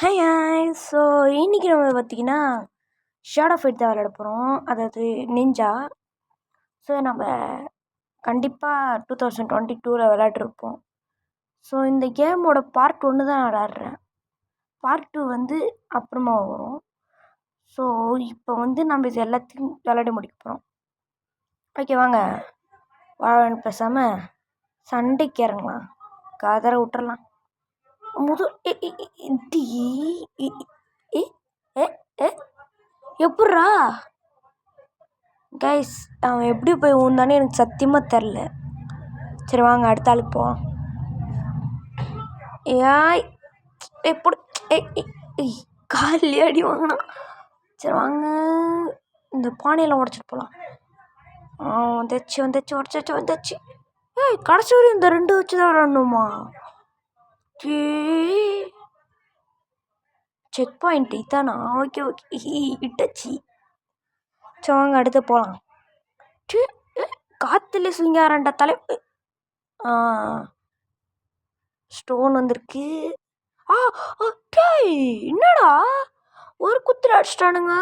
Hi guys. So இன்றைக்கி நம்ம பார்த்திங்கன்னா ஷேடோ ஃபைட் தான் விளையாட போகிறோம், அதாவது நிஞ்சா. ஸோ நம்ம கண்டிப்பாக 2022 விளையாட்ருப்போம். ஸோ இந்த கேமோட பார்ட் 1 தான் விளையாடுறேன், பார்ட் 2 வந்து அப்புறமா வரும். ஸோ இப்போ நம்ம இது எல்லாத்தையும் விளையாட முடிக்க போகிறோம். ஓகே வாங்க பேசாமல் சண்டைக்கு இறங்கலாம், கதரை விட்டுறலாம். எப்பட்றா கைஸ் அவன் எப்படி போய் ஊந்தானே எனக்கு சத்தியமாக தெரில. சரி வாங்க அடுத்த ஆளுக்கு போவோம். ஏய் எப்படி காலி அடி வாங்கினா. சரி வாங்க இந்த பானையில் உடச்சிட்டு போகலாம். வந்துச்சு. ஏய் கடைசி வரையும் இந்த 2 வச்சு தான் விளாடணுமா? செக் பாயிண்ட் இதானா? ஓகே இட்டச்சி. சரி வாங்க அடுத்து போகலாம். காற்றுல சுங்காரண்ட தலை ஸ்டோன் வந்திருக்கு. என்னடா ஒரு குத்துல அடிச்சிட்டானுங்க.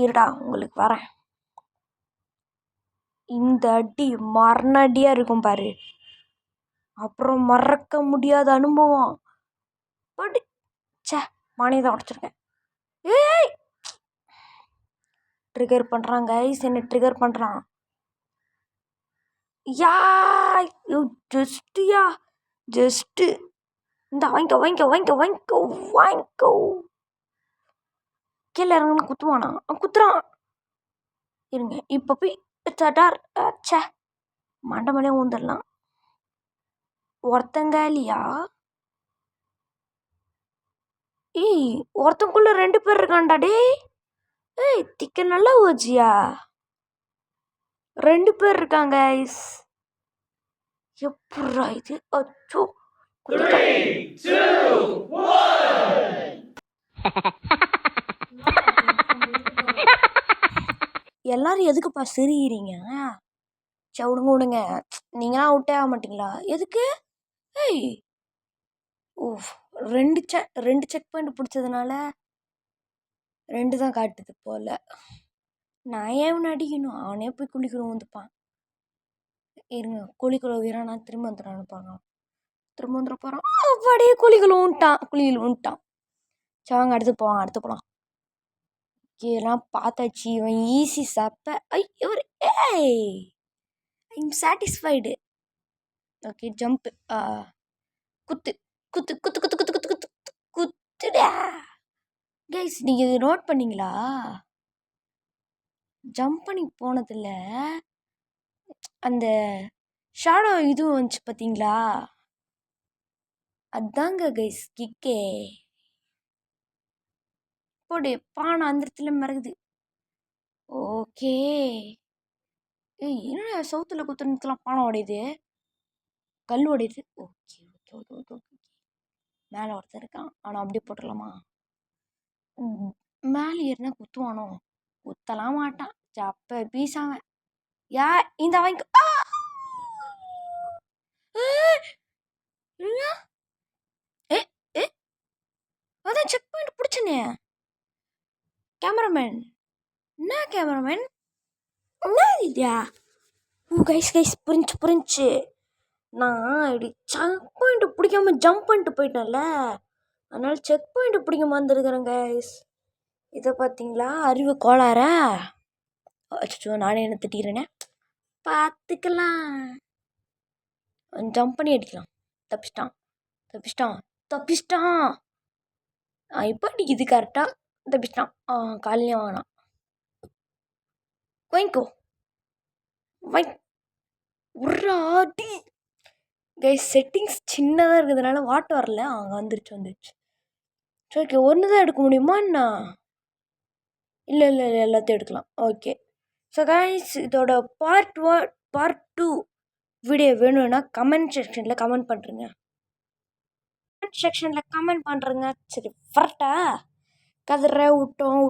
இருடா உங்களுக்கு வரேன். இந்த அடி மரணடியாக இருக்கும் பாரு, அப்புறம் மறக்க முடியாத அனுபவம். பட் மானியை தான் உடச்சிருக்கேன். ஏய் ட்ரிகர் பண்ணுறான் கைஸ், என்ன ட்ரிகர் பண்ணுறான். ஜஸ்ட்டு இந்த வாங்கிக்கோ. கீழே இறங்கணும் குத்துவானா? குத்துறான். இருங்க இப்போ போய் மண்டை மேலே ஊந்துடலாம். ஒருத்தங்காலியா? ஒருத்தங்குள்ள 2 பேர் இருக்கான்டா. திக்க நல்லா ஓஜியா 2 பேர் இருக்காங்க கைஸ். எப்படா இது? அச்சோ 3, 2, 1. எல்லாரும் எதுக்குப்பா சிரிக்கிறீங்க? விடுங்க நீங்களாம் அவுட்டே ஆக மாட்டீங்களா? எதுக்கு? ரெண்டு செக் பாயிண்ட் பிடிச்சதுனால 2 தான் காட்டுது போல. நான் ஏன் அடிக்கணும்? அவனே போய் குளிக்கணும் வந்துப்பான். இருங்க குளிக்குள்ள வீரானா திரும்ப வந்துடான்னு பார்க்கலாம். திரும்ப வந்துட போகிறான். அப்படியே குளிக்கலும்ட்டான். சரி வாங்க அடுத்து போகலாம். இதெல்லாம் பார்த்தாச்சு. இவன் ஈஸி சாப்ப. இவர் ஐம் சாட்டிஸ்ஃபைடு. Okay jump. குத்து குத்து குத்து குத்து குத்து குத்து குத்து குத்துடா கைஸ். நீங்கள் இது நோட் பண்ணிங்களா? ஜம்ப் பண்ணி போனதில்ல, அந்த ஷேடோ இதுவும் வந்துச்சு பார்த்தீங்களா? அதாங்க கைஸ் கிக்கே. போடு பானை அந்த இடத்துல மறக்குது. ஓகே என்னடா சவுத்தில் குத்துறதுலாம் பானை உடையுது, கல் உடையுது. ஓகே மேலே ஒருத்தர் இருக்கான். ஆனால் அப்படியே போட்டுடலாமா? மேலே ஏறினா குத்துவானோ? குத்தலாம் மாட்டான். சப்ப பீசாவன். இந்த வாங்கி அதான் செக் பாயிண்ட் பிடிச்சனே. கேமராமேன் என்ன இல்லையா? கைஸ் புரிஞ்சு. நான் இப்படி செக் பாயிண்ட் பிடிக்காம ஜம்ப் பண்ணிட்டு போயிட்டேன்ல, அதனால செக் பாயிண்ட் பிடிக்காம வந்துருக்கிறேன் கைஸ். இதை பார்த்தீங்களா? அறிவு கோளாறா? அச்சோ நானே என்ன திட்டிக்கிறேனே. பார்த்துக்கலாம். ஜம்ப் பண்ணி அடிக்கலாம். தப்பிச்சிட்டான். இப்போ அடிக்குது கரெக்டாக. தப்பிச்சிட்டான். காலையிலே வாங்கினான். வாங்கிக்கோ உர்ராடி கைஸ். செட்டிங்ஸ் சின்னதாக இருக்கிறதுனால வாட்டு வரல. அங்கே வந்துருச்சு. சரி ஓகே, ஒன்று தான் எடுக்க முடியுமா என்ன? இல்லை எல்லாத்தையும் எடுக்கலாம். ஓகே ஸோ கைஸ், இதோட பார்ட் 2 வீடியோ வேணும்னா கமெண்ட் செக்ஷனில் கமெண்ட் பண்ணுறேங்க. சரி வரட்டா? கதற விட்டோம்.